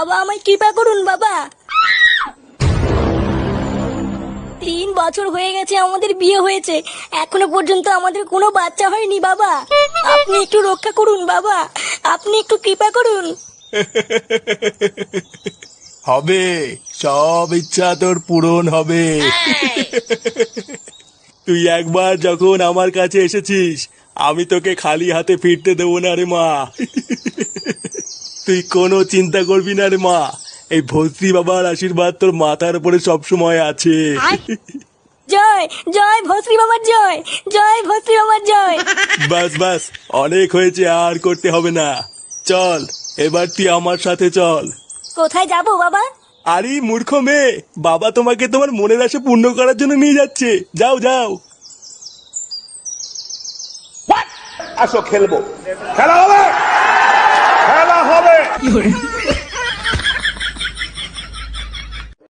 বাবা আমায় কৃপা করুন বাবা। 3 বছর হয়ে গেছে আমাদের বিয়ে হয়েছে, এখনো পর্যন্ত আমাদের কোনো বাচ্চা হয়নি বাবা। আপনি একটু রক্ষা করুন বাবা, আপনি একটু কৃপা করুন। হবে, সব ইচ্ছা তোর পূরণ হবে। তুই একবার যখন আমার কাছে এসেছিস, আমি তোকে খালি হাতে ফিরতে দেবো না রে মা। তুই কোনো চিন্তা করবি না রে মা, এই ভস্রী বাবার আশীর্বাদ তোর মাথার উপরে সবসময় আছে। জয় জয় ভস্রী বাবার জয়, জয় ভস্রী বাবার জয়। বাস বাস, অনেক হয়েছে, আর করতে হবে না। চল, এবার তুই আমার সাথে চল। কোথায় যাবো বাবা? আরে মূর্খ মেয়ে, বাবা তোমাকে তোমার মনের আশা পূর্ণ করার জন্য নিয়ে যাচ্ছে। যাও যাও। আসো খেলবো, খেলা হবে, খেলা হবে।